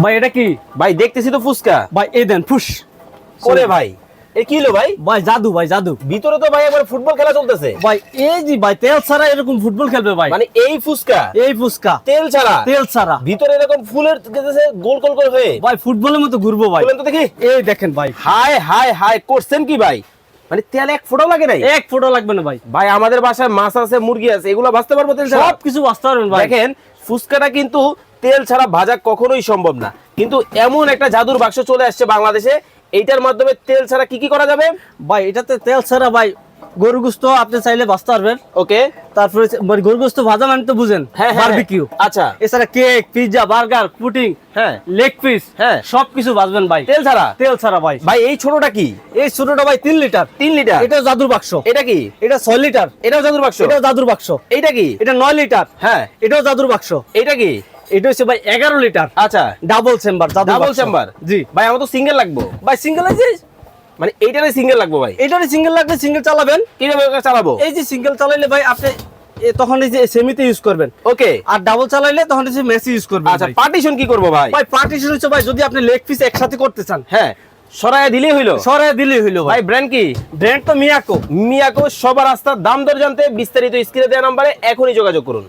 ভাই এটা কি? ভাই দেখতেছি তো ফুসকা। ভাই এই দেন ফুস ওরে ভাই এ কি হলো ভাই? ভাই জাদু, ভাই জাদু। ভিতরে তো ভাই একবার ফুটবল খেলা চলতেছে। ভাই এই জি ভাই তেল ছাড়া এরকম ফুটবল খেলবে ভাই? মানে এই ফুসকা এই ফুসকা তেল ছাড়া? তেল ছাড়া ভিতরে এরকম ফুলের গেছে গোল গোল করে হয়ে ভাই ফুটবলের মতো ঘুরবো ভাই। বলেন তো দেখি। এই দেখেন ভাই, হাই হাই হাই করছেন কি ভাই? মানে তেল এক ফোঁটাও লাগে নাই? এক ফোঁটা লাগবে না ভাই। ভাই আমাদের বাসায় মাছ আছে, মুরগি আছে, এগুলো ভাজতে পারবো তেল ছাড়া? সব কিছু বাঁচতে পারবেন ভাই। দেখেন ফুসকাটা কিন্তু তেল ছাড়া ভাজা কখনোই সম্ভব না, কিন্তু এমন একটা জাদুর বাক্স চলে আসছে বাংলাদেশে, এইটার মাধ্যমে তেল ছাড়া কি কি করা যাবে? ভাই এটাতে তেল ছাড়া ভাই গরু গোশত আপনি চাইলে বাঁচতে পারবেন। ওকে। তারপরে মানে গরু গোশত ভাজা মানে তো বুঝেন, হ্যাঁ, হ্যাঁ, বারবিকিউ। আচ্ছা। এছাড়া কেক, পিৎজা, বার্গার, পুডিং, হ্যাঁ লেগ পিস, হ্যাঁ সবকিছু বাঁচবেন ভাই তেল ছাড়া। তেল ছাড়া ভাই। ভাই এই ছোটটা কি? এই ছোটটা ভাই 3 লিটার। 3 লিটার? এটা জাদুর বাক্স। এটা কি? এটা 6 লিটার। এটাও জাদুর বাক্স? এটাও জাদুর বাক্স। এইটা কি? এটা 9 লিটার। হ্যাঁ এটাও জাদুর বাক্স। এইটা কি? এটা হচ্ছে ভাই 11 লিটার। আচ্ছা ডাবল চেম্বার জাদুর ডাবল বাক্স। চেম্বার? জি ভাই আমার তো সিঙ্গেল লাগবে। ভাই সিঙ্গেল আছে, মানে এইটারে সিঙ্গেল লাগবে ভাই? এটারই সিঙ্গেল লাগবে, সিঙ্গেল চালাবেন। কিভাবে ওকে চালাবো? এই যে সিঙ্গেল চালাইলে ভাই আপনি তখন এই যে সেমিতে ইউজ করবেন। ওকে। আর ডাবল চালাইলে তখন এই যে মেসি ইউজ করবেন। আচ্ছা পার্টিশন কি করব ভাই? ভাই পার্টিশন হচ্ছে ভাই যদি আপনি লেগ পিস একসাথে করতে চান, হ্যাঁ সরায়া দিলেই হইলো? সরাই দিলেই হইলো ভাই। ভাই ব্র্যান্ড কি? ব্র্যান্ড তো মিয়াকো। মিয়াকো। সবার রাস্তার দাম দর জানতে বিস্তারিত স্ক্রিনে দেওয়া নম্বরে এখনই যোগাযোগ করুন।